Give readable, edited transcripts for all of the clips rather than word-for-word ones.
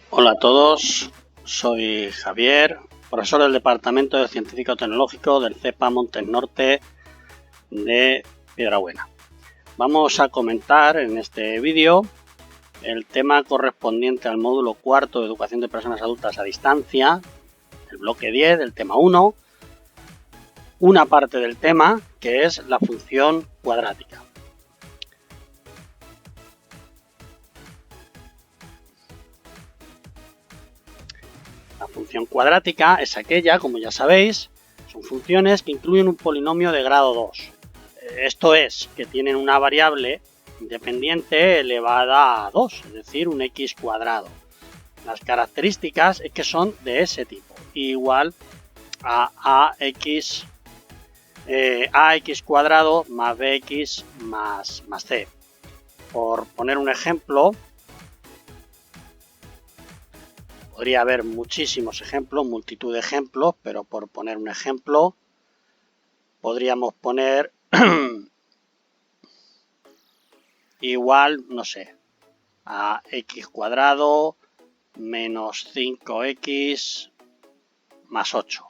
Hola a todos, soy Javier, profesor del Departamento de Científico Tecnológico del CEPA Montes Norte de Piedrabuena. Vamos a comentar en este vídeo el tema correspondiente al módulo cuarto de Educación de Personas Adultas a Distancia, el bloque 10 del tema 1, una parte del tema que es la función cuadrática. La función cuadrática es aquella, como ya sabéis, son funciones que incluyen un polinomio de grado 2. Esto es, que tienen una variable independiente elevada a 2, es decir, un x cuadrado. Las características es que son de ese tipo, igual a ax cuadrado más bx más c. Por poner un ejemplo, podría haber muchísimos ejemplos, multitud de ejemplos, pero por poner un ejemplo, podríamos poner igual, no sé, a x cuadrado menos 5x más 8.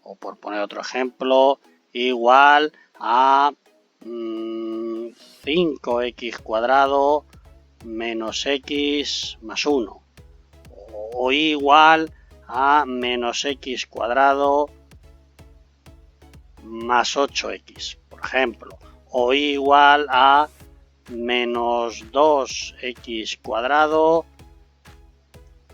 O por poner otro ejemplo, igual a 5x cuadrado menos x más 1. O igual a menos x cuadrado más 8x, por ejemplo. O igual a menos 2x cuadrado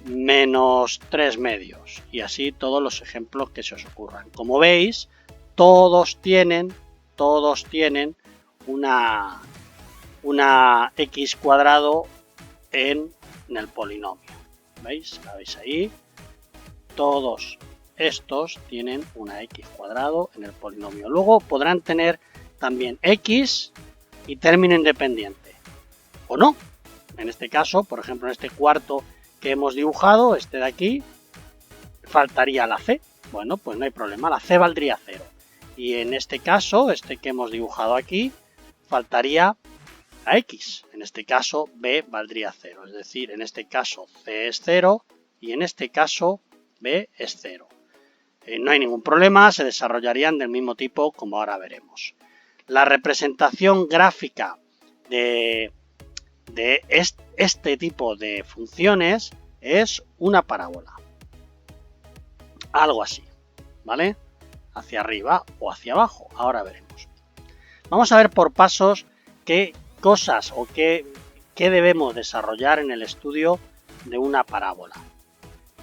menos 3 medios. Y así todos los ejemplos que se os ocurran. Como veis, todos tienen una x cuadrado en el polinomio. ¿Veis? ¿La veis ahí? Todos estos tienen una x cuadrado en el polinomio. Luego podrán tener también x y término independiente. O no. En este caso, por ejemplo, en este cuarto que hemos dibujado, este de aquí, faltaría la c. Bueno, pues no hay problema, la c valdría 0. Y en este caso, este que hemos dibujado aquí, faltaría la x. En este caso, b valdría 0. Es decir, en este caso c es 0 y en este caso b es 0. No hay ningún problema, se desarrollarían del mismo tipo como ahora veremos. La representación gráfica de este tipo de funciones es una parábola. Algo así, ¿vale? Hacia arriba o hacia abajo, ahora veremos. Vamos a ver por pasos qué cosas o qué debemos desarrollar en el estudio de una parábola.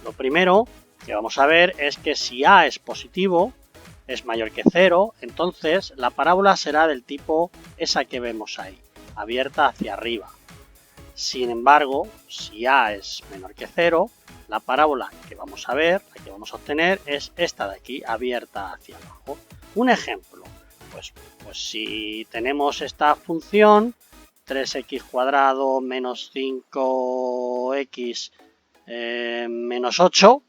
Lo primero que vamos a ver es que si a es positivo, es mayor que 0, entonces la parábola será del tipo esa que vemos ahí, abierta hacia arriba. Sin embargo, si a es menor que 0, la parábola que vamos a ver, la que vamos a obtener, es esta de aquí, abierta hacia abajo. Un ejemplo, pues si tenemos esta función, 3x cuadrado menos 5x menos 8,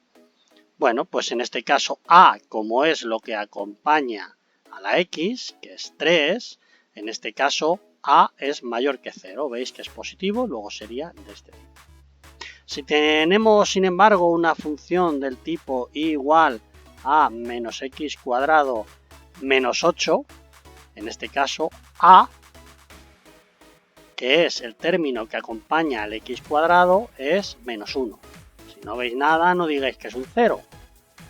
bueno, pues en este caso a, como es lo que acompaña a la x, que es 3, en este caso a es mayor que 0, veis que es positivo, luego sería de este tipo. Si tenemos, sin embargo, una función del tipo igual a menos x cuadrado menos 8, en este caso a, que es el término que acompaña al x cuadrado, es menos 1. Si no veis nada, no digáis que es un 0.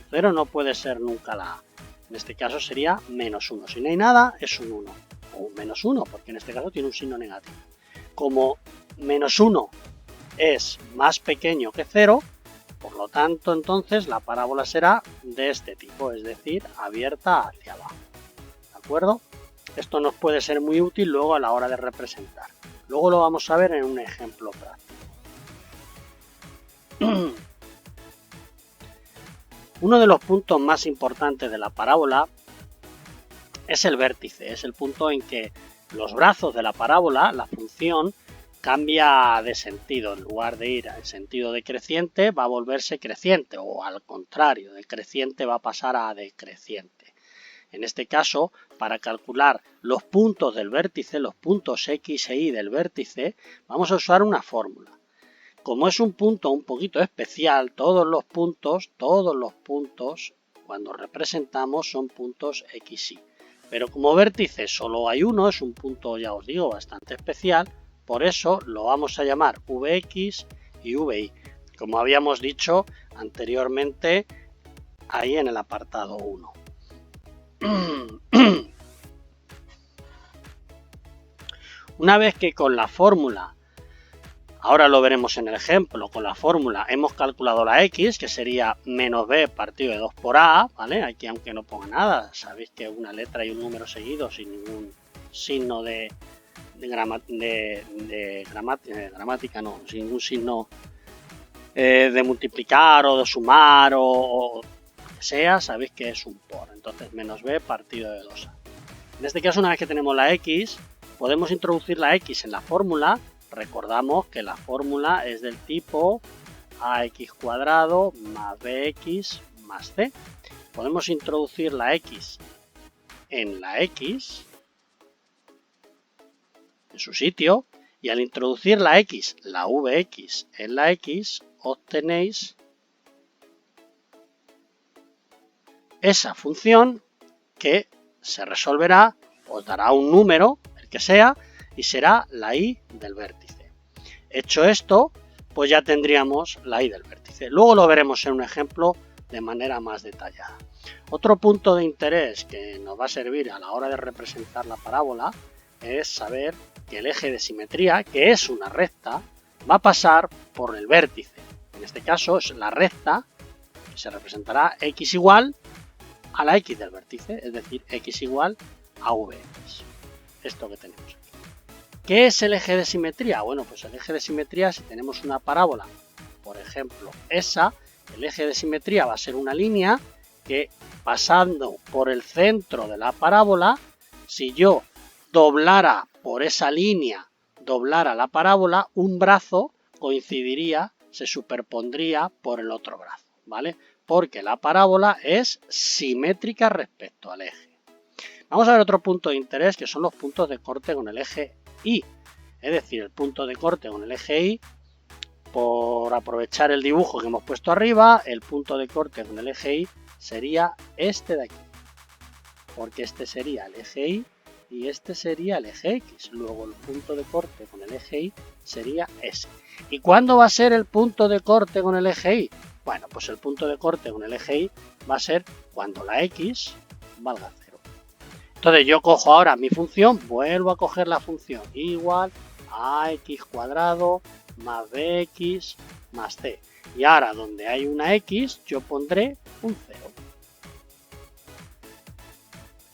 0 no puede ser nunca la a. En este caso sería menos 1. Si no hay nada, es un 1. O un menos 1, porque en este caso tiene un signo negativo. Como menos 1 es más pequeño que 0, por lo tanto, entonces la parábola será de este tipo, es decir, abierta hacia abajo. ¿De acuerdo? Esto nos puede ser muy útil luego a la hora de representar. Luego lo vamos a ver en un ejemplo práctico. Uno de los puntos más importantes de la parábola es el vértice, es el punto en que los brazos de la parábola, la función, cambia de sentido. En lugar de ir en sentido decreciente, va a volverse creciente, o al contrario, de creciente va a pasar a decreciente. En este caso, para calcular los puntos del vértice, los puntos x e y del vértice, vamos a usar una fórmula. como es un punto un poquito especial, todos los puntos, cuando representamos son puntos XY. Pero como vértice solo hay uno, es un punto, ya os digo, bastante especial, por eso lo vamos a llamar Vx y Vi, como habíamos dicho anteriormente ahí en el apartado 1. Una vez que con la fórmula, ahora lo veremos en el ejemplo, con la fórmula hemos calculado la x, que sería menos b partido de 2 por a, ¿vale? Aquí aunque no ponga nada, sabéis que una letra y un número seguido sin ningún signo de gramática, no, sin ningún signo de multiplicar o de sumar o que sea, sabéis que es un por, entonces menos b partido de 2a. En este caso, una vez que tenemos la x, podemos introducir la x en la fórmula. Recordamos que la fórmula es del tipo ax cuadrado más bx más c. Podemos introducir la x en la x, en su sitio, y al introducir la x, la vx en la x, obtenéis esa función que se resolverá, os dará un número, el que sea, y será la y del vértice. Hecho esto, pues ya tendríamos la y del vértice. Luego lo veremos en un ejemplo de manera más detallada. Otro punto de interés que nos va a servir a la hora de representar la parábola es saber que el eje de simetría, que es una recta, va a pasar por el vértice. En este caso es la recta que se representará x igual a la x del vértice, es decir, x igual a vx. Esto que tenemos aquí. ¿Qué es el eje de simetría? Bueno, pues el eje de simetría, si tenemos una parábola, por ejemplo, esa, el eje de simetría va a ser una línea que, pasando por el centro de la parábola, si yo doblara por esa línea, doblara la parábola, un brazo coincidiría, se superpondría por el otro brazo, ¿vale? Porque la parábola es simétrica respecto al eje. Vamos a ver otro punto de interés, que son los puntos de corte con el eje Y. Es decir, el punto de corte con el eje Y, por aprovechar el dibujo que hemos puesto arriba, el punto de corte con el eje Y sería este de aquí. Porque este sería el eje Y este sería el eje X. Luego el punto de corte con el eje Y sería ese. ¿Y cuándo va a ser el punto de corte con el eje Y? Bueno, pues el punto de corte con el eje Y va a ser cuando la X valga 0. Entonces yo cojo ahora mi función, vuelvo a coger la función igual a ax cuadrado más bx más c. Y ahora donde hay una x yo pondré un 0.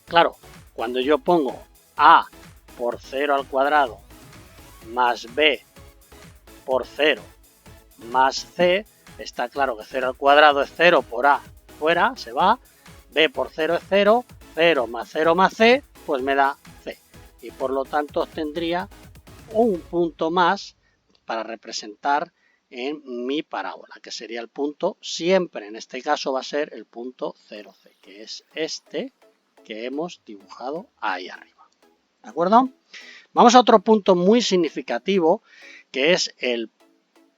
Claro, cuando yo pongo a por 0 al cuadrado más b por 0 más c, está claro que 0 al cuadrado es 0 por a fuera, se va, b por 0 es 0, 0 más c, pues me da c. Y por lo tanto obtendría un punto más para representar en mi parábola, que sería el punto, siempre en este caso va a ser el punto 0c, que es este que hemos dibujado ahí arriba. ¿De acuerdo? Vamos a otro punto muy significativo, que es el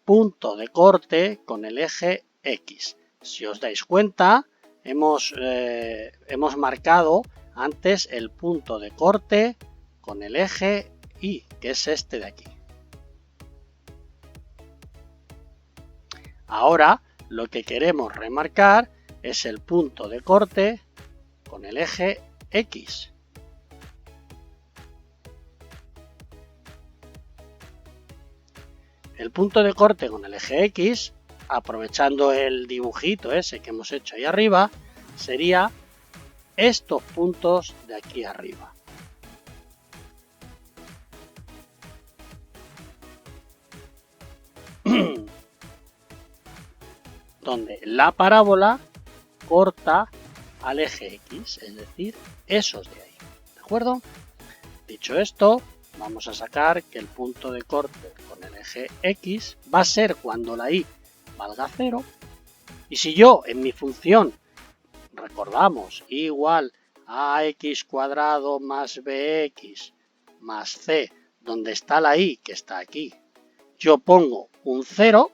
punto de corte con el eje X. Si os dais cuenta, hemos marcado antes el punto de corte con el eje Y, que es este de aquí. Ahora lo que queremos remarcar es el punto de corte con el eje X. El punto de corte con el eje X, aprovechando el dibujito ese que hemos hecho ahí arriba, sería estos puntos de aquí arriba. Donde la parábola corta al eje X, es decir, esos de ahí. ¿De acuerdo? Dicho esto, vamos a sacar que el punto de corte con el eje X va a ser cuando la Y valga 0. Y si yo en mi función, recordamos, igual a ax cuadrado más bx más c, donde está la Y, que está aquí, yo pongo un 0,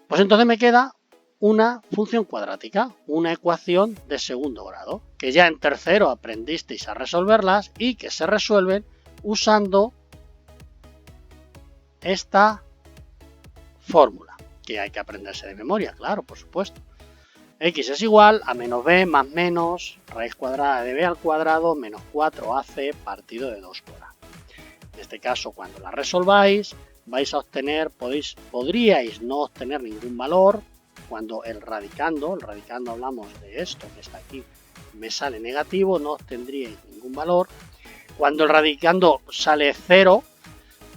pues entonces me queda una función cuadrática, una ecuación de segundo grado, que ya en tercero aprendisteis a resolverlas y que se resuelven usando esta fórmula, que hay que aprenderse de memoria, claro, por supuesto. X es igual a menos b más menos raíz cuadrada de b al cuadrado menos 4ac partido de 2 por a. En este caso, cuando la resolváis, vais a obtener, podríais no obtener ningún valor. Cuando el radicando hablamos de esto que está aquí, me sale negativo, no obtendríais ningún valor. Cuando el radicando sale 0,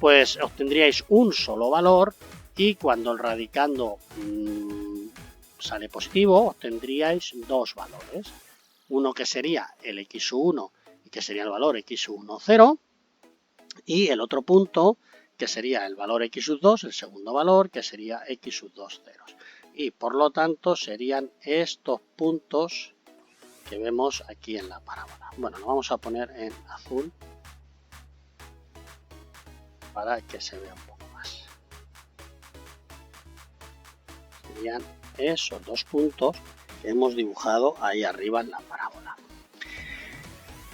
pues obtendríais un solo valor, y cuando el radicando sale positivo, obtendríais dos valores. Uno que sería el x1 y que sería el valor x1, 0, y el otro punto que sería el valor x2, el segundo valor, que sería x2, 0. Y por lo tanto serían estos puntos que vemos aquí en la parábola. Bueno, lo vamos a poner en azul para que se vea un poco más. Serían esos dos puntos que hemos dibujado ahí arriba en la parábola.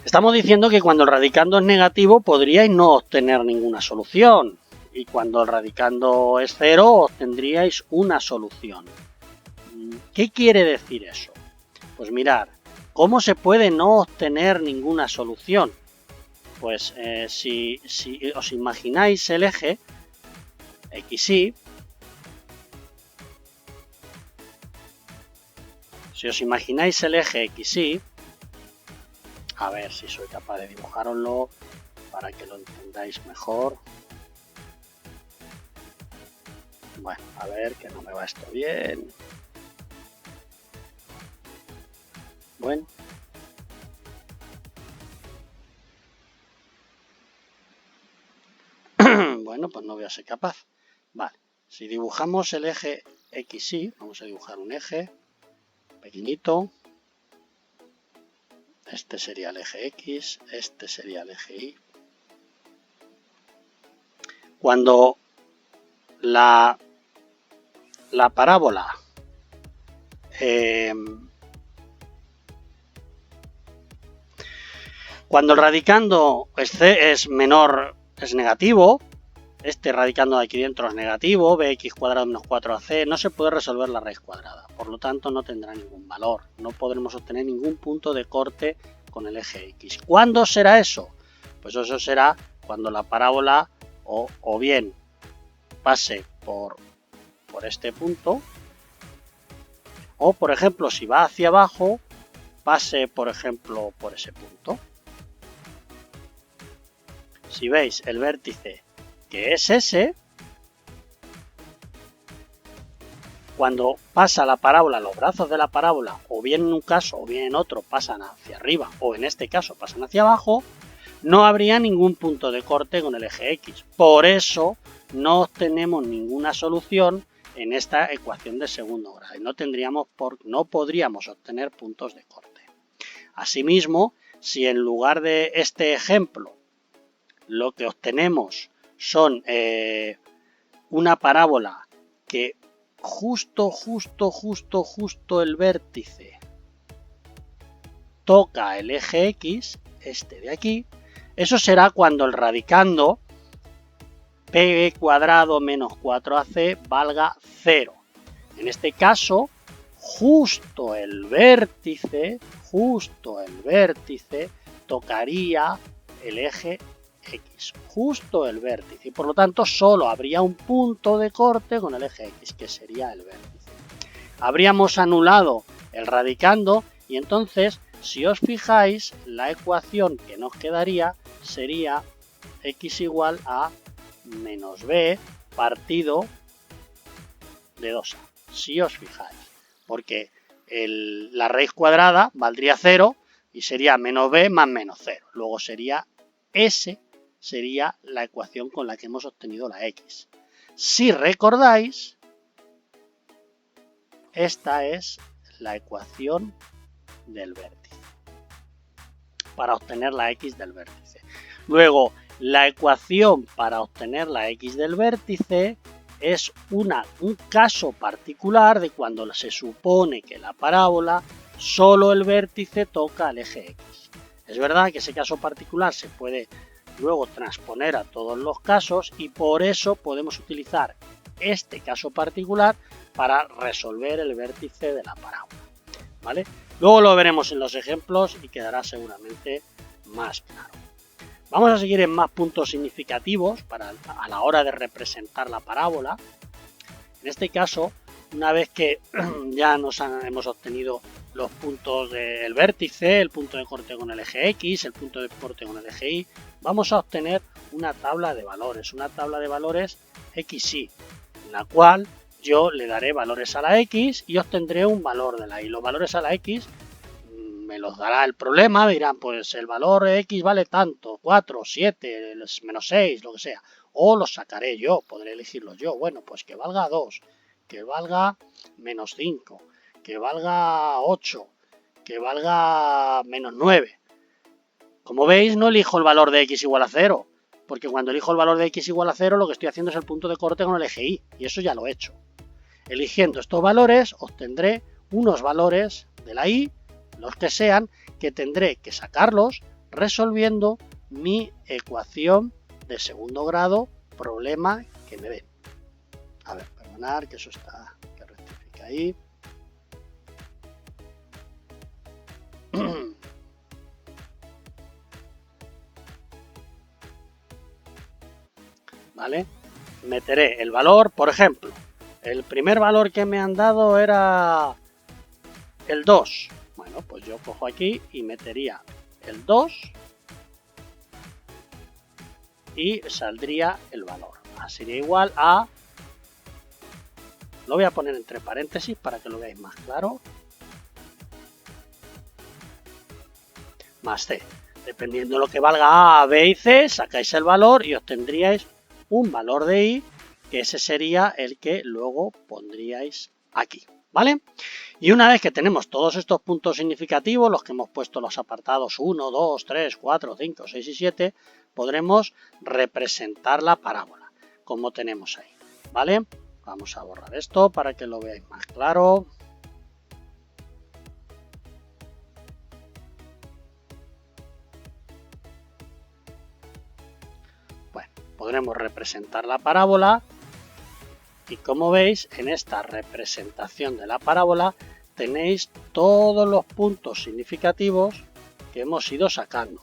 Estamos diciendo que cuando el radicando es negativo podríais no obtener ninguna solución, y cuando el radicando es 0 obtendríais una solución. ¿Qué quiere decir eso? Pues mirad, ¿cómo se puede no obtener ninguna solución? Pues si os imagináis el eje XY, a ver si soy capaz de dibujároslo para que lo entendáis mejor. Bueno, a ver, que no me va esto bien. Bueno. Bueno, pues no voy a ser capaz. Vale, si dibujamos el eje XY, vamos a dibujar un eje pequeñito. Este sería el eje X, este sería el eje Y. Cuando la parábola cuando el radicando es negativo, este radicando de aquí dentro es negativo, bx cuadrado menos 4ac, no se puede resolver la raíz cuadrada, por lo tanto no tendrá ningún valor, no podremos obtener ningún punto de corte con el eje X. ¿Cuándo será eso? Pues eso será cuando la parábola o bien pase por este punto, o por ejemplo si va hacia abajo, pase por ejemplo por ese punto. Si veis el vértice que es ese, cuando pasa la parábola, los brazos de la parábola, o bien en un caso o bien en otro, pasan hacia arriba, o en este caso pasan hacia abajo, no habría ningún punto de corte con el eje X. Por eso no obtenemos ninguna solución en esta ecuación de segundo grado y no podríamos obtener puntos de corte. Asimismo, si en lugar de este ejemplo lo que obtenemos son una parábola que justo el vértice toca el eje X, este de aquí, eso será cuando el radicando p cuadrado menos 4ac valga 0. En este caso, justo el vértice tocaría el eje X, justo el vértice, y por lo tanto solo habría un punto de corte con el eje X, que sería el vértice. Habríamos anulado el radicando y entonces, si os fijáis, la ecuación que nos quedaría sería X igual a menos b partido de 2a, si os fijáis, porque la raíz cuadrada valdría 0 y sería menos b más menos 0, luego sería S sería la ecuación con la que hemos obtenido la X. Si recordáis, esta es la ecuación del vértice, para obtener la X del vértice. Luego, La ecuación para obtener la x del vértice es un caso particular de cuando se supone que la parábola solo el vértice toca al eje x. Es verdad que ese caso particular se puede luego transponer a todos los casos y por eso podemos utilizar este caso particular para resolver el vértice de la parábola, ¿vale? Luego lo veremos en los ejemplos y quedará seguramente más claro. Vamos a seguir en más puntos significativos a la hora de representar la parábola. En este caso, una vez que ya hemos obtenido los puntos del vértice, el punto de corte con el eje X, el punto de corte con el eje Y, vamos a obtener una tabla de valores XY, en la cual yo le daré valores a la X y obtendré un valor de la Y. Los valores a la X me los dará el problema, me dirán, pues el valor X vale tanto, 4, 7, menos 6, lo que sea. O los sacaré yo, podré elegirlos yo. Bueno, pues que valga 2, que valga menos 5, que valga 8, que valga menos 9. Como veis, no elijo el valor de X igual a 0, porque cuando elijo el valor de X igual a 0, lo que estoy haciendo es el punto de corte con el eje Y, y eso ya lo he hecho. Eligiendo estos valores, obtendré unos valores de la Y, los que sean, que tendré que sacarlos resolviendo mi ecuación de segundo grado, problema que me den. A ver, perdonar que eso está, que rectifica ahí. ¿Vale? Meteré el valor, por ejemplo, el primer valor que me han dado era el 2. Bueno, pues yo cojo aquí y metería el 2 y saldría el valor. Sería igual a... Lo voy a poner entre paréntesis para que lo veáis más claro. Más C. Dependiendo de lo que valga A, B y C, sacáis el valor y obtendríais un valor de Y, que ese sería el que luego pondríais aquí, ¿vale? Y una vez que tenemos todos estos puntos significativos, los que hemos puesto los apartados 1, 2, 3, 4, 5, 6 y 7, podremos representar la parábola, como tenemos ahí, ¿vale? Vamos a borrar esto para que lo veáis más claro. Bueno, podremos representar la parábola y como veis, en esta representación de la parábola tenéis todos los puntos significativos que hemos ido sacando.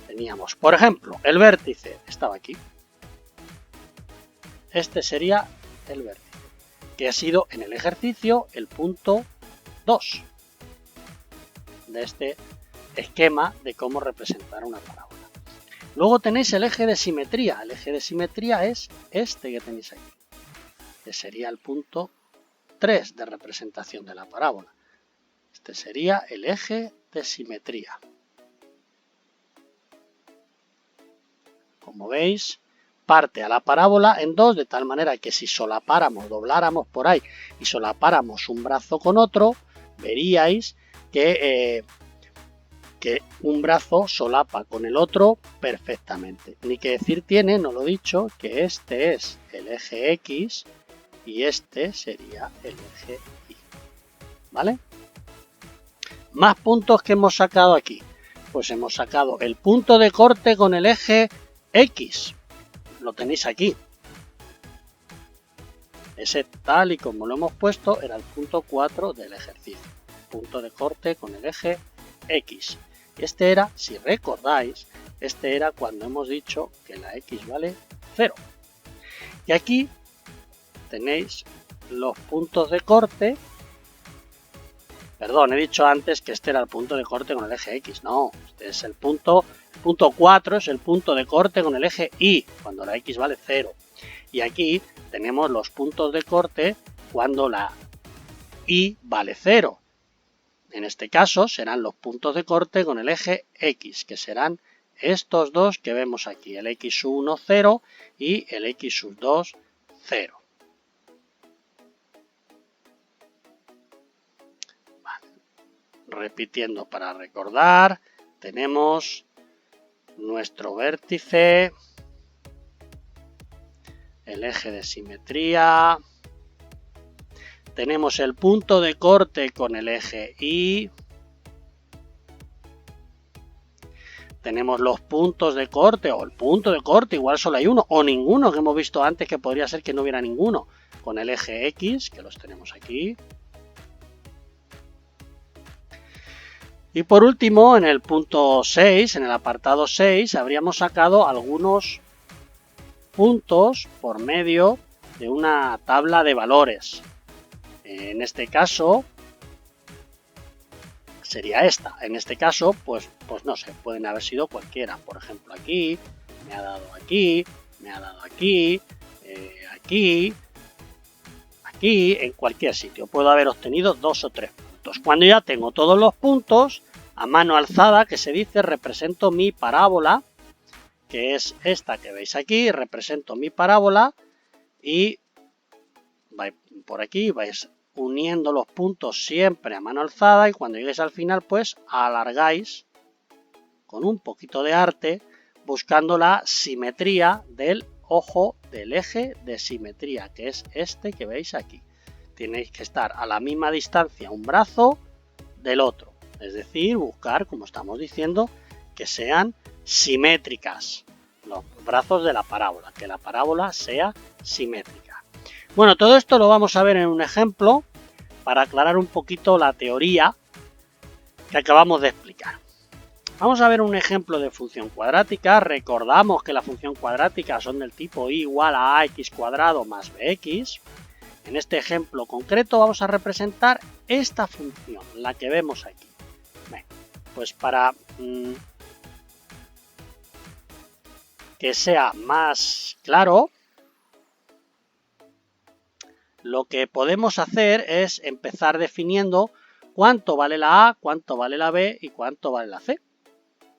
Teníamos, por ejemplo, el vértice estaba aquí. Este sería el vértice, que ha sido en el ejercicio el punto 2 de este esquema de cómo representar una parábola. Luego tenéis el eje de simetría. El eje de simetría es este que tenéis aquí, que sería el punto 3 de representación de la parábola. Este sería el eje de simetría. Como veis, parte a la parábola en dos, de tal manera que si solapáramos, dobláramos por ahí y solapáramos un brazo con otro, veríais que un brazo solapa con el otro perfectamente. Ni que decir tiene, no lo he dicho, que este es el eje X y este sería el eje Y. ¿Vale? Más puntos que hemos sacado aquí. Pues hemos sacado el punto de corte con el eje X. Lo tenéis aquí. Ese tal y como lo hemos puesto era el punto 4 del ejercicio. Punto de corte con el eje X. Este era, si recordáis, este era cuando hemos dicho que la X vale 0. Y aquí tenéis los puntos de corte. Perdón, he dicho antes que este era el punto de corte con el eje X. No, este es el punto 4, es el punto de corte con el eje Y, cuando la X vale 0. Y aquí tenemos los puntos de corte cuando la Y vale 0. En este caso serán los puntos de corte con el eje X, que serán estos dos que vemos aquí, el X1, 0 y el X2, 0. Vale. Repitiendo para recordar, tenemos nuestro vértice el eje de simetría, tenemos el punto de corte con el eje Y, tenemos los puntos de corte o el punto de corte, igual solo hay uno o ninguno, que hemos visto antes que podría ser que no hubiera ninguno, con el eje X, que los tenemos aquí. Y por último, en el punto 6, en el apartado 6, habríamos sacado algunos puntos por medio de una tabla de valores. En este caso sería esta. En este caso, pues no sé, pueden haber sido cualquiera. Por ejemplo, aquí, me ha dado aquí, me ha dado aquí, aquí, aquí, en cualquier sitio. Puedo haber obtenido 2 o 3 puntos. Cuando ya tengo todos los puntos, a mano alzada, que se dice, represento mi parábola, que es esta que veis aquí, represento mi parábola y por aquí vais uniendo los puntos siempre a mano alzada y cuando lleguéis al final pues alargáis con un poquito de arte buscando la simetría del ojo del eje de simetría, que es este que veis aquí. Tenéis que estar a la misma distancia un brazo del otro, es decir, buscar, como estamos diciendo, que sean simétricas los brazos de la parábola, que la parábola sea simétrica. Bueno, todo esto lo vamos a ver en un ejemplo para aclarar un poquito la teoría que acabamos de explicar. Vamos a ver un ejemplo de función cuadrática. Recordamos que la función cuadrática son del tipo y igual a ax cuadrado más bx. En este ejemplo concreto vamos a representar esta función, la que vemos aquí. Bien, pues para que sea más claro, lo que podemos hacer es empezar definiendo cuánto vale la A, cuánto vale la B y cuánto vale la C.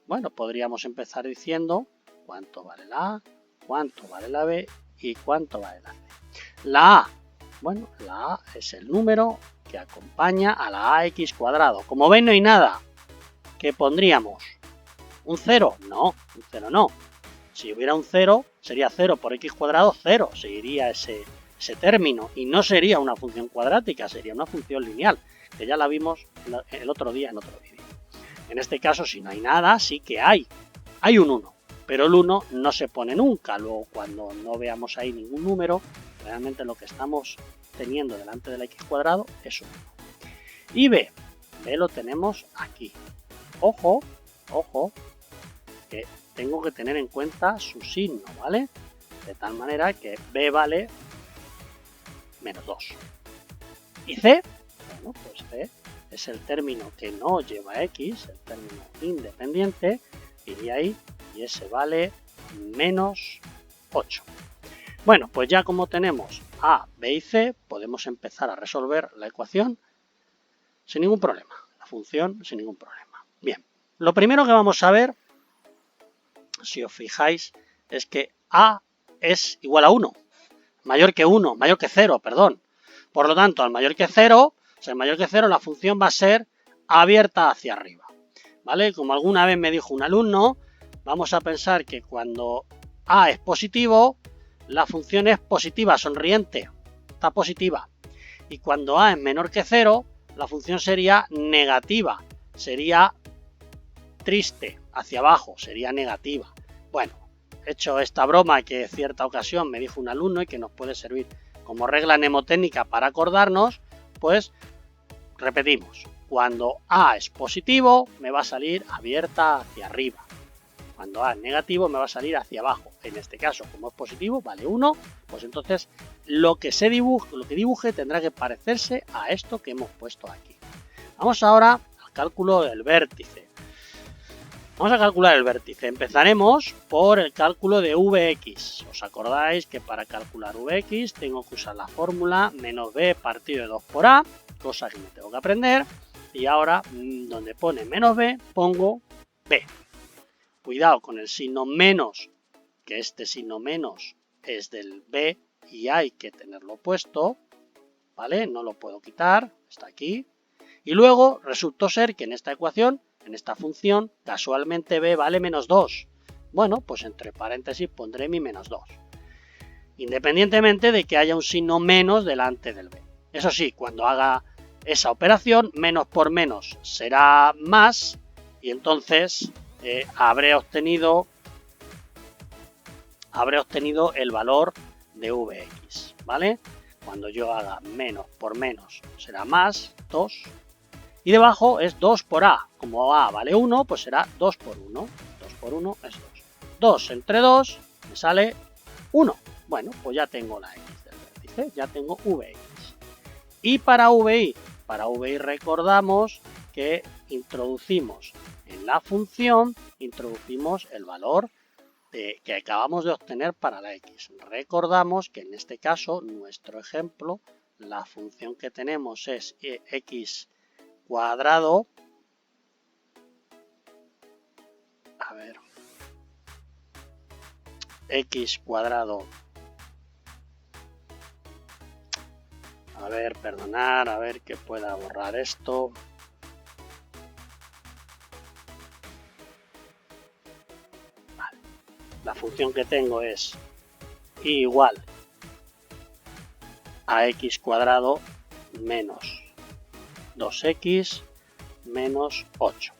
Bueno, podríamos empezar diciendo cuánto vale la A, cuánto vale la B y cuánto vale la C. La A, bueno, la A es el número que acompaña a la ax cuadrado. Como veis no hay nada. ¿Qué pondríamos? ¿Un 0? No, un 0 no. Si hubiera un 0, sería 0 por x cuadrado, 0. Seguiría ese término y no sería una función cuadrática, sería una función lineal, que ya la vimos el otro día en otro vídeo. En este caso, si no hay nada, sí que hay un 1, pero el 1 no se pone nunca. Luego, cuando no veamos ahí ningún número, realmente lo que estamos teniendo delante del x cuadrado es 1. Y B lo tenemos aquí. Ojo, que tengo que tener en cuenta su signo, ¿vale? De tal manera que B vale menos 2. ¿Y C? Bueno, pues C es el término que no lleva X, el término independiente, iría ahí y ese vale menos 8. Bueno, pues ya como tenemos A, B y C, podemos empezar a resolver la ecuación sin ningún problema, la función sin ningún problema. Bien, lo primero que vamos a ver, si os fijáis, es que A es igual a 1. Mayor que 1, mayor que 0, perdón. Por lo tanto, al mayor que 0, o sea, mayor que 0, la función va a ser abierta hacia arriba. ¿Vale? Como alguna vez me dijo un alumno, vamos a pensar que cuando A es positivo, la función es positiva, sonriente, está positiva. Y cuando A es menor que 0, la función sería negativa, sería triste, hacia abajo, sería negativa. Bueno, hecho esta broma que en cierta ocasión me dijo un alumno y que nos puede servir como regla mnemotécnica para acordarnos, pues repetimos, cuando A es positivo me va a salir abierta hacia arriba, cuando A es negativo me va a salir hacia abajo. En este caso, como es positivo, vale 1, pues entonces lo que dibuje tendrá que parecerse a esto que hemos puesto aquí. Vamos ahora al cálculo del vértice. Vamos a calcular el vértice. Empezaremos por el cálculo de Vx. ¿Os acordáis que para calcular Vx tengo que usar la fórmula menos b partido de 2 por a, cosa que me tengo que aprender? Y ahora, donde pone menos b, pongo b. Cuidado con el signo menos, que este signo menos es del b y hay que tenerlo puesto, ¿vale? No lo puedo quitar, está aquí. Y luego resultó ser que en esta ecuación, en esta función, casualmente b vale menos 2. Bueno, pues entre paréntesis pondré mi menos 2. independientemente de que haya un signo menos delante del b. Eso sí, cuando haga esa operación, menos por menos será más, y entonces habré obtenido el valor de Vx, ¿vale? Cuando yo haga menos por menos será más, 2, y debajo es 2 por a. Como a vale 1, pues será 2 por 1. 2 por 1 es 2. 2 entre 2 me sale 1. Bueno, pues ya tengo la x del vértice, ya tengo Vx. Y para VI recordamos que introducimos en la función, introducimos el valor que acabamos de obtener para la x. Recordamos que en este caso, nuestro ejemplo, la función que tenemos es x cuadrado. A ver. X cuadrado. A ver, perdonar, a ver que pueda borrar esto. Vale. La función que tengo es y igual a x cuadrado menos 2x menos 8.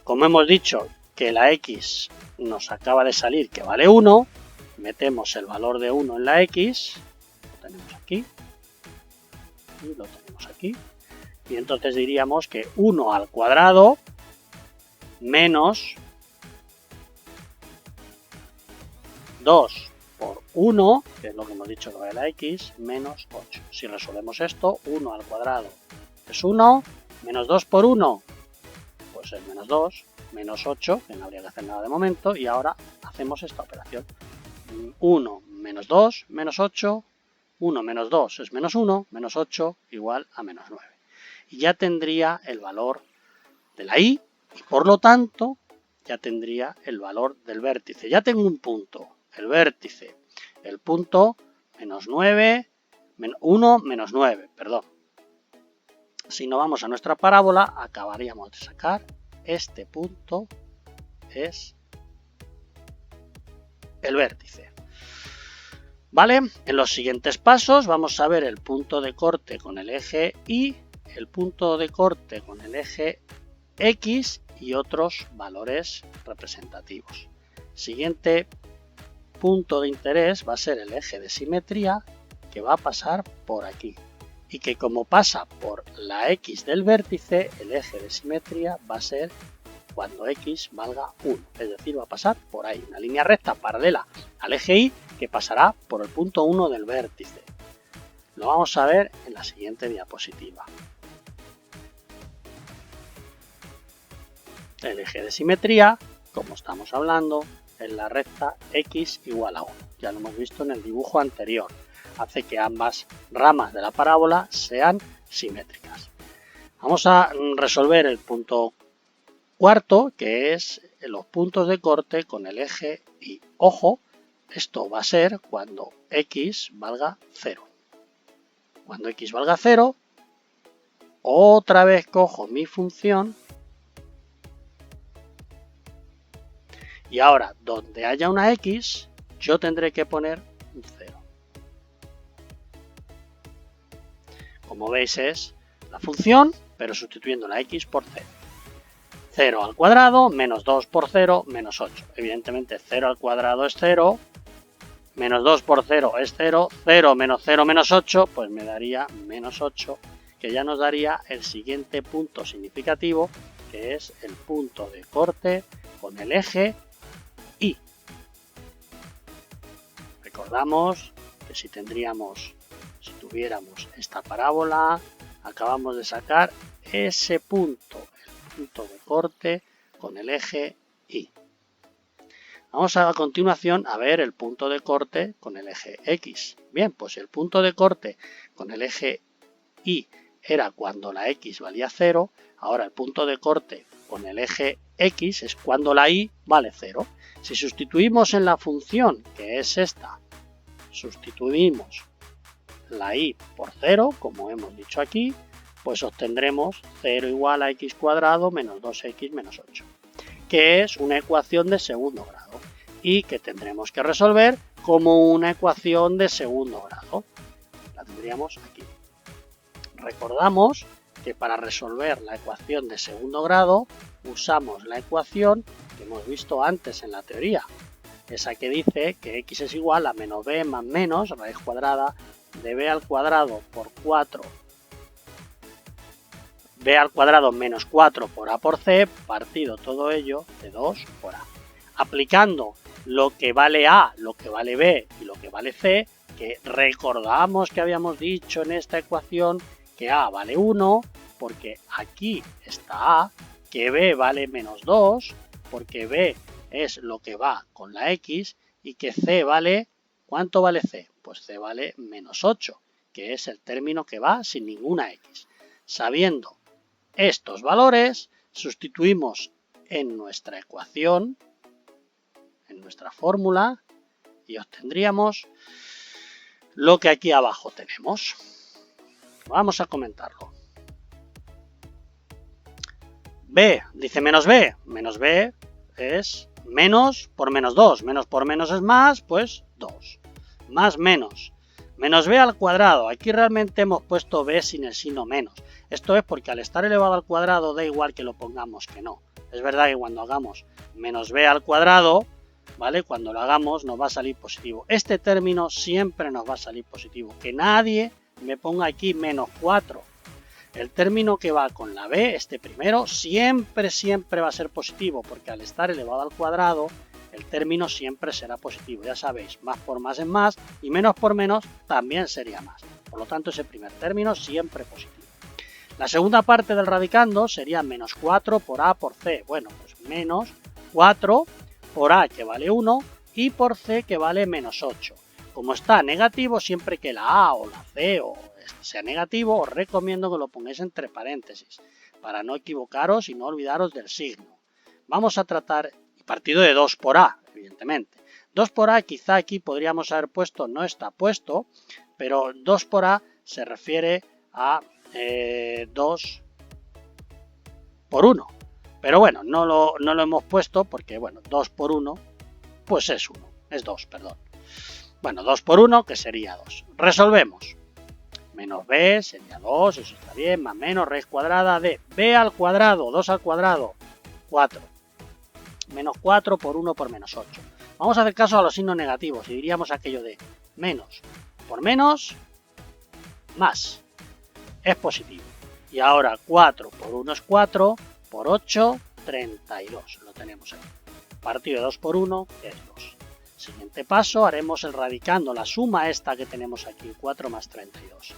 Como hemos dicho que la x nos acaba de salir que vale 1, metemos el valor de 1 en la x, lo tenemos aquí, y lo tenemos aquí, y entonces diríamos que 1 al cuadrado menos 2 por 1, que es lo que hemos dicho que vale la x, menos 8. Si resolvemos esto, 1 al cuadrado es 1, menos 2 por 1, pues es menos 2, menos 8, que no habría que hacer nada de momento, y ahora hacemos esta operación. 1 menos 2, menos 8, 1 menos 2 es menos 1, menos 8 igual a menos 9. Y ya tendría el valor de la y por lo tanto ya tendría el valor del vértice. Ya tengo un punto, el vértice, el punto menos 9, 1 menos 9, perdón. Si no vamos a nuestra parábola, acabaríamos de sacar este punto es el vértice. ¿Vale? En los siguientes pasos vamos a ver el punto de corte con el eje Y, el punto de corte con el eje X y otros valores representativos. Siguiente punto de interés va a ser el eje de simetría, que va a pasar por aquí. Y que como pasa por la X del vértice, el eje de simetría va a ser cuando X valga 1. Es decir, va a pasar por ahí. Una línea recta paralela al eje Y que pasará por el punto 1 del vértice. Lo vamos a ver en la siguiente diapositiva. El eje de simetría, como estamos hablando, es la recta X igual a 1. Ya lo hemos visto en el dibujo anterior. Hace que ambas ramas de la parábola sean simétricas. Vamos a resolver el punto cuarto, que es los puntos de corte con el eje Y. Ojo, esto va a ser cuando X valga 0. Cuando X valga 0, otra vez cojo mi función y ahora donde haya una X, yo tendré que poner un 0. Como veis es la función, pero sustituyendo la X por 0. 0 al cuadrado menos 2 por 0 menos 8. Evidentemente 0 al cuadrado es 0, menos 2 por 0 es 0, 0 menos 0 menos 8, pues me daría menos 8, que ya nos daría el siguiente punto significativo, que es el punto de corte con el eje Y. Recordamos que si tuviéramos esta parábola, acabamos de sacar ese punto, el punto de corte con el eje Y. Vamos a continuación a ver el punto de corte con el eje X. Bien, pues el punto de corte con el eje Y era cuando la X valía 0, ahora el punto de corte con el eje X es cuando la Y vale 0. Si sustituimos en la función, que es esta, sustituimos la Y por 0, como hemos dicho aquí, pues obtendremos 0 igual a X cuadrado menos 2X menos 8, que es una ecuación de segundo grado y que tendremos que resolver como una ecuación de segundo grado. La tendríamos aquí. Recordamos que para resolver la ecuación de segundo grado usamos la ecuación que hemos visto antes en la teoría. Esa que dice que x es igual a menos b más menos raíz cuadrada de b al cuadrado por 4, b al cuadrado menos 4 por a por c, partido todo ello de 2 por a. Aplicando lo que vale a, lo que vale b y lo que vale c, que recordamos que habíamos dicho en esta ecuación que a vale 1, porque aquí está a, que b vale menos 2, porque b es lo que va con la x, y que c vale, ¿cuánto vale c? Pues c vale menos 8, que es el término que va sin ninguna x. Sabiendo estos valores, sustituimos en nuestra ecuación, en nuestra fórmula, y obtendríamos lo que aquí abajo tenemos. Vamos a comentarlo. B, dice menos b es menos por menos 2, menos por menos es más, pues 2, más menos b al cuadrado, aquí realmente hemos puesto b sin el signo menos, esto es porque al estar elevado al cuadrado da igual que lo pongamos que no, es verdad que cuando hagamos menos b al cuadrado, ¿vale? Cuando lo hagamos nos va a salir positivo, este término siempre nos va a salir positivo, que nadie me ponga aquí menos 4, el término que va con la b, este primero, siempre va a ser positivo, porque al estar elevado al cuadrado, el término siempre será positivo. Ya sabéis, más por más es más, y menos por menos también sería más. Por lo tanto, ese primer término siempre positivo. La segunda parte del radicando sería menos 4 por a por c. Bueno, pues menos 4 por a, que vale 1, y por c, que vale menos 8. Como está negativo, siempre que la a o la c o sea negativo, os recomiendo que lo pongáis entre paréntesis, para no equivocaros y no olvidaros del signo. Vamos a tratar, partido de 2 por a, evidentemente. 2 por a quizá aquí podríamos haber puesto, no está puesto, pero 2 por a se refiere a 2 por 1. Pero bueno, no lo hemos puesto porque, bueno, 2 por 1, pues es 1, es 2, perdón. Bueno, 2 por 1, que sería 2. Resolvemos. Menos b sería 2, eso está bien, más menos raíz cuadrada de b al cuadrado, 2 al cuadrado, 4. Menos 4 por 1 por menos 8. Vamos a hacer caso a los signos negativos y diríamos aquello de menos por menos, más. Es positivo. Y ahora 4 por 1 es 4, por 8, 32. Lo tenemos aquí. Partido de 2 por 1 es 2. Siguiente paso, haremos el radicando, la suma esta que tenemos aquí, 4 más 32.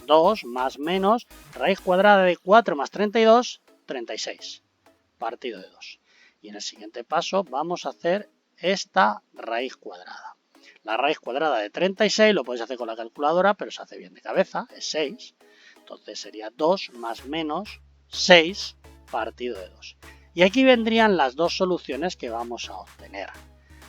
2 más menos, raíz cuadrada de 4 más 32, 36. Partido de 2. Y en el siguiente paso vamos a hacer esta raíz cuadrada. La raíz cuadrada de 36 lo podéis hacer con la calculadora, pero se hace bien de cabeza, es 6. Entonces sería 2 más menos 6 partido de 2. Y aquí vendrían las dos soluciones que vamos a obtener.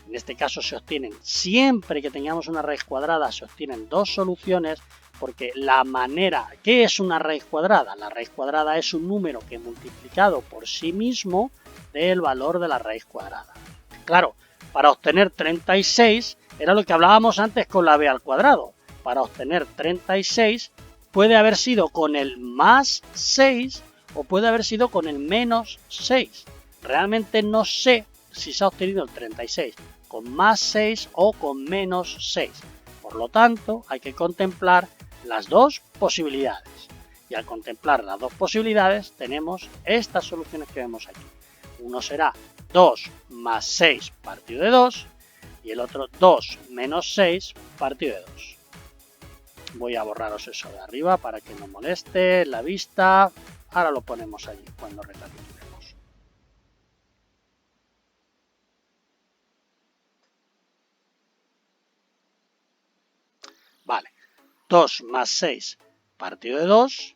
En este caso se obtienen, siempre que tengamos una raíz cuadrada, se obtienen dos soluciones, porque la manera, ¿qué es una raíz cuadrada? La raíz cuadrada es un número que multiplicado por sí mismo dé el valor de la raíz cuadrada. Claro, para obtener 36, era lo que hablábamos antes con la b al cuadrado. Para obtener 36 puede haber sido con el más 6 o puede haber sido con el menos 6. Realmente no sé si se ha obtenido el 36 con más 6 o con menos 6. Por lo tanto, hay que contemplar las dos posibilidades. Y al contemplar las dos posibilidades, tenemos estas soluciones que vemos aquí. Uno será 2 más 6 partido de 2 y el otro 2 menos 6 partido de 2. Voy a borraros eso de arriba para que no moleste la vista. Ahora lo ponemos allí cuando recapitulemos. Vale, 2 más 6 partido de 2.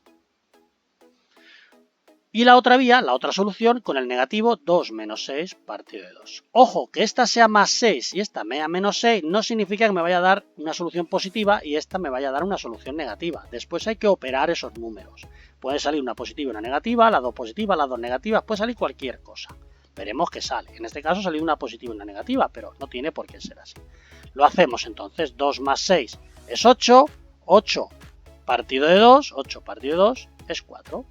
Y la otra vía, la otra solución, con el negativo 2 menos 6 partido de 2. Ojo, que esta sea más 6 y esta sea menos 6 no significa que me vaya a dar una solución positiva y esta me vaya a dar una solución negativa. Después hay que operar esos números. Puede salir una positiva y una negativa, las dos positivas, las dos negativas, puede salir cualquier cosa. Veremos qué sale. En este caso ha salido una positiva y una negativa, pero no tiene por qué ser así. Lo hacemos entonces, 2 más 6 es 8, 8 partido de 2, 8 partido de 2 es 4.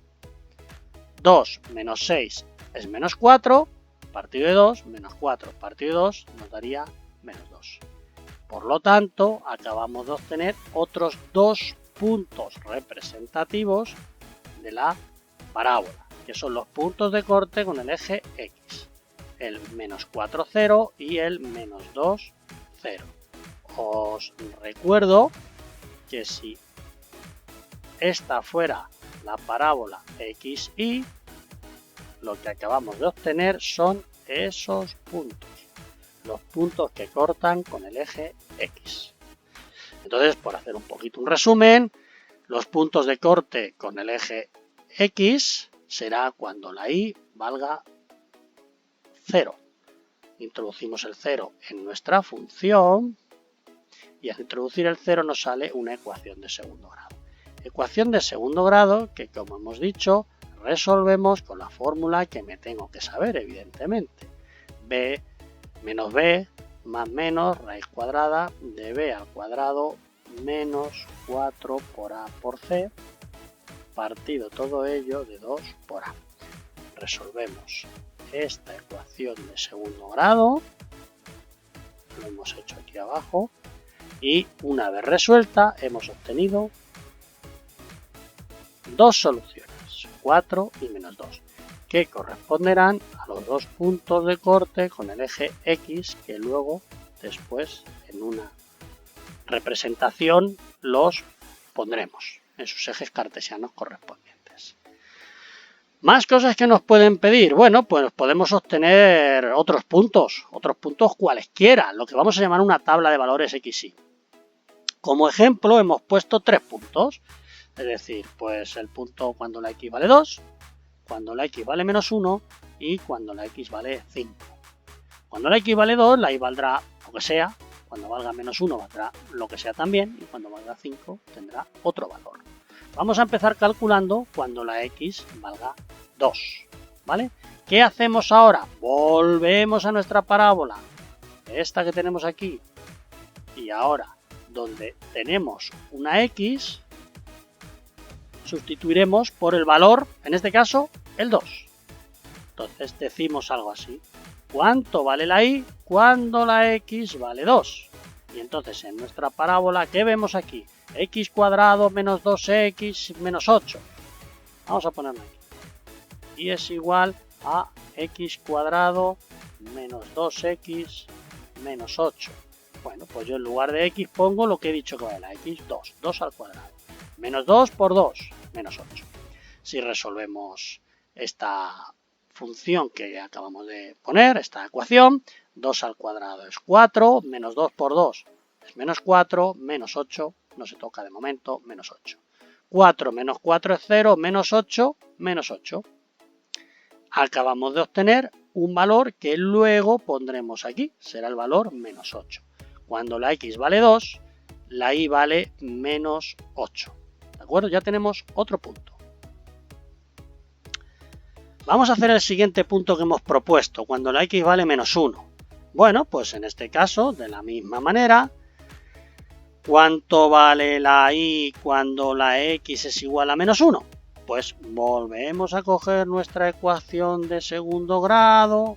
2 menos 6 es menos 4, partido de 2, menos 4 partido de 2 nos daría menos 2. Por lo tanto, acabamos de obtener otros dos puntos representativos de la parábola, que son los puntos de corte con el eje X, el menos 4, 0 y el menos 2, 0. Os recuerdo que si esta fuera la parábola XY, lo que acabamos de obtener son esos puntos, los puntos que cortan con el eje X. Entonces, por hacer un poquito un resumen, los puntos de corte con el eje X será cuando la Y valga 0. Introducimos el 0 en nuestra función y al introducir el 0 nos sale una ecuación de segundo grado. Ecuación de segundo grado que, como hemos dicho, resolvemos con la fórmula que me tengo que saber, evidentemente. B menos B más menos raíz cuadrada de B al cuadrado menos 4 por A por C, partido todo ello de 2 por A. Resolvemos esta ecuación de segundo grado, lo hemos hecho aquí abajo, y una vez resuelta hemos obtenido dos soluciones, 4 y menos 2, que corresponderán a los dos puntos de corte con el eje X que luego después en una representación los pondremos en sus ejes cartesianos correspondientes. Más cosas que nos pueden pedir. Bueno, pues podemos obtener otros puntos cualesquiera, lo que vamos a llamar una tabla de valores XY. Como ejemplo hemos puesto 3 puntos, es decir, pues el punto cuando la X vale 2, cuando la X vale menos 1 y cuando la X vale 5. Cuando la X vale 2, la Y valdrá lo que sea, cuando valga menos 1 valdrá lo que sea también y cuando valga 5 tendrá otro valor. Vamos a empezar calculando cuando la X valga 2, ¿vale? ¿Qué hacemos ahora? Volvemos a nuestra parábola, esta que tenemos aquí, y ahora donde tenemos una X, sustituiremos por el valor, en este caso, el 2. Entonces decimos algo así. ¿Cuánto vale la Y cuando la X vale 2? Y entonces en nuestra parábola, ¿qué vemos aquí? X cuadrado menos 2X menos 8. Vamos a ponerlo aquí. Y es igual a X cuadrado menos 2X menos 8. Bueno, pues yo en lugar de X pongo lo que he dicho que vale la X, 2. 2 al cuadrado. Menos 2 por 2, menos 8. Si resolvemos esta función que acabamos de poner, esta ecuación, 2 al cuadrado es 4, menos 2 por 2 es menos 4, menos 8, no se toca de momento, menos 8. 4 menos 4 es 0, menos 8, menos 8. Acabamos de obtener un valor que luego pondremos aquí, será el valor menos 8. Cuando la X vale 2, la Y vale menos 8. ¿De acuerdo? Ya tenemos otro punto. Vamos a hacer el siguiente punto que hemos propuesto, cuando la X vale menos 1. Bueno, pues en este caso, de la misma manera, ¿cuánto vale la Y cuando la X es igual a menos 1? Pues volvemos a coger nuestra ecuación de segundo grado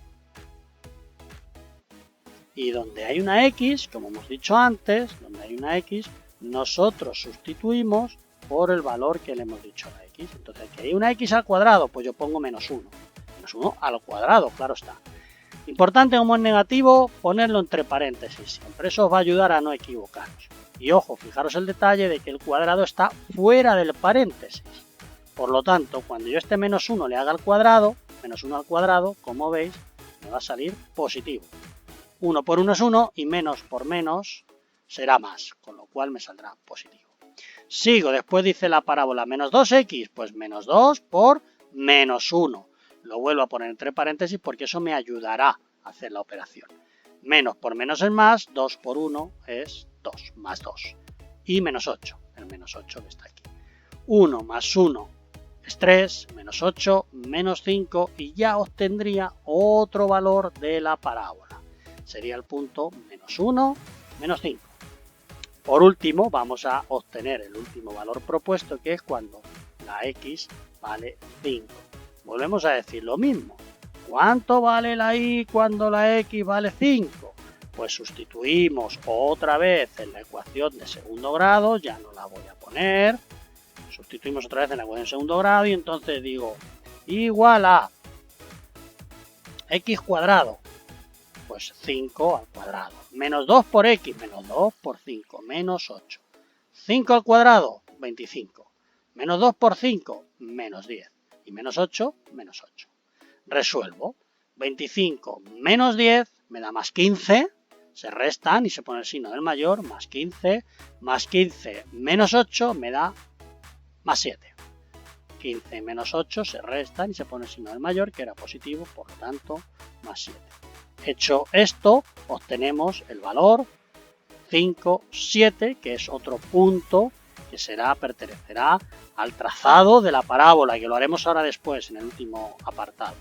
y donde hay una X, como hemos dicho antes, donde hay una X, nosotros sustituimos por el valor que le hemos dicho a la X. Entonces, aquí hay una X al cuadrado, pues yo pongo menos 1. Menos 1 al cuadrado, claro está. Importante, como es negativo, ponerlo entre paréntesis siempre. Eso os va a ayudar a no equivocaros. Y ojo, fijaros el detalle de que el cuadrado está fuera del paréntesis. Por lo tanto, cuando yo este menos 1 le haga al cuadrado, menos 1 al cuadrado, como veis, me va a salir positivo. 1 por 1 es 1 y menos por menos será más, con lo cual me saldrá positivo. Sigo, después dice la parábola menos 2x, pues menos 2 por menos 1. Lo vuelvo a poner entre paréntesis porque eso me ayudará a hacer la operación. Menos por menos es más, 2 por 1 es 2, más 2. Y menos 8, el menos 8 que está aquí. 1 más 1 es 3, menos 8, menos 5 y ya obtendría otro valor de la parábola. Sería el punto menos 1, menos 5. Por último, vamos a obtener el último valor propuesto, que es cuando la x vale 5. Volvemos a decir lo mismo. ¿Cuánto vale la y cuando la x vale 5? Pues sustituimos otra vez en la ecuación de segundo grado, ya no la voy a poner. Sustituimos otra vez en la ecuación de segundo grado y entonces digo igual a x cuadrado, pues 5 al cuadrado, menos 2 por x, menos 2 por 5, menos 8. 5 al cuadrado, 25. Menos 2 por 5, menos 10. Y menos 8, menos 8. Resuelvo. 25 menos 10 me da más 15. Se restan y se pone el signo del mayor, más 15. Más 15 menos 8 me da más 7. 15 menos 8 se restan y se pone el signo del mayor, que era positivo, por lo tanto, más 7. Hecho esto, obtenemos el valor 5, 7, que es otro punto que pertenecerá al trazado de la parábola, que lo haremos ahora después en el último apartado.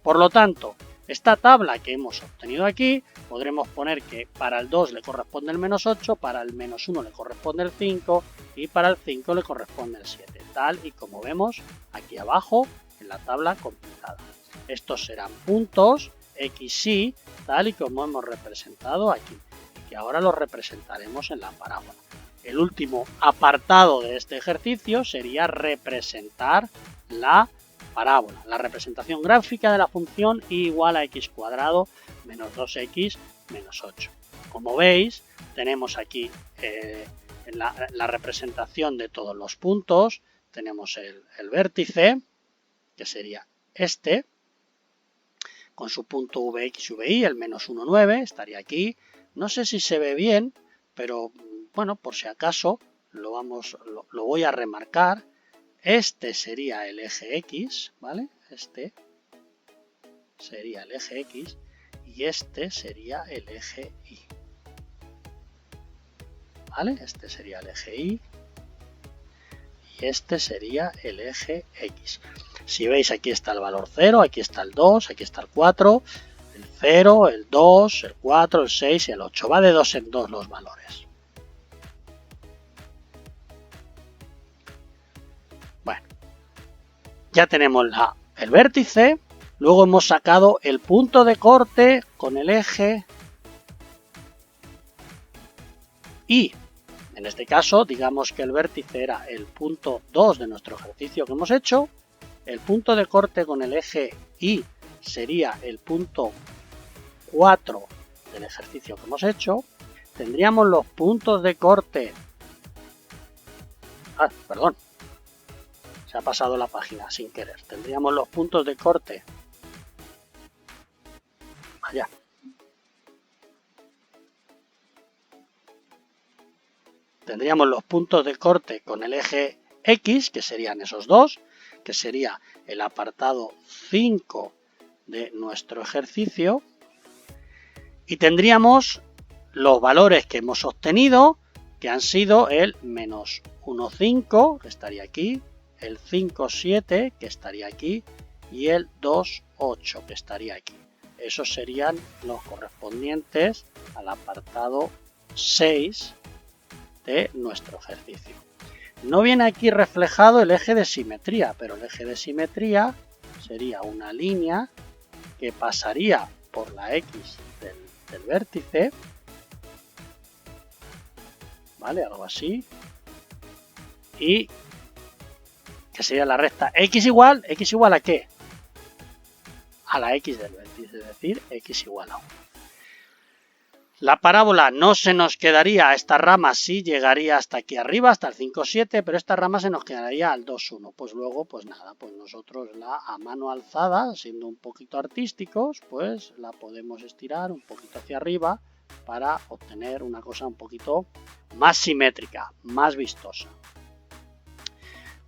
Por lo tanto, esta tabla que hemos obtenido aquí, podremos poner que para el 2 le corresponde el menos 8, para el menos 1 le corresponde el 5 y para el 5 le corresponde el 7, tal y como vemos aquí abajo en la tabla completada. Estos serán puntos x, y, tal y como hemos representado aquí, y que ahora los representaremos en la parábola. El último apartado de este ejercicio sería representar la parábola, la representación gráfica de la función y igual a x cuadrado menos 2x menos 8. Como veis, tenemos aquí la representación de todos los puntos. Tenemos el vértice, que sería este, con su punto vx y vi, el menos 1, 9, estaría aquí. No sé si se ve bien, pero bueno, por si acaso lo voy a remarcar. Este sería el eje X, ¿vale? Este sería el eje X y este sería el eje Y. ¿Vale? Este sería el eje Y y este sería el eje X. Si veis, aquí está el valor 0, aquí está el 2, aquí está el 4, el 0, el 2, el 4, el 6 y el 8. Va de 2 en 2 los valores. Bueno, ya tenemos el vértice, luego hemos sacado el punto de corte con el eje Y. En este caso, digamos que el vértice era el punto 2 de nuestro ejercicio que hemos hecho. El punto de corte con el eje Y sería el punto 4 del ejercicio que hemos hecho. Tendríamos los puntos de corte... perdón. Se ha pasado la página sin querer. Tendríamos los puntos de corte. Allá. Tendríamos los puntos de corte con el eje X, que serían esos dos, que sería el apartado 5 de nuestro ejercicio. Y tendríamos los valores que hemos obtenido, que han sido el menos 1, 5, que estaría aquí, el 5, 7, que estaría aquí, y el 2, 8, que estaría aquí. Esos serían los correspondientes al apartado 6 de nuestro ejercicio. No viene aquí reflejado el eje de simetría, pero el eje de simetría sería una línea que pasaría por la X del vértice, ¿vale? Algo así. Y que sería la recta ¿X igual a qué? A la X del vértice, es decir, X igual a 1. La parábola no se nos quedaría, esta rama sí llegaría hasta aquí arriba, hasta el 5, 7, pero esta rama se nos quedaría al 2, 1. Pues luego, pues nada, pues nosotros a mano alzada, siendo un poquito artísticos, pues la podemos estirar un poquito hacia arriba para obtener una cosa un poquito más simétrica, más vistosa.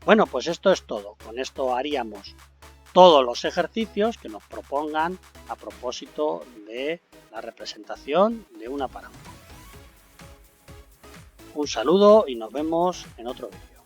Bueno, pues esto es todo. Con esto haríamos todos los ejercicios que nos propongan a propósito de la representación de una parábola. Un saludo y nos vemos en otro vídeo.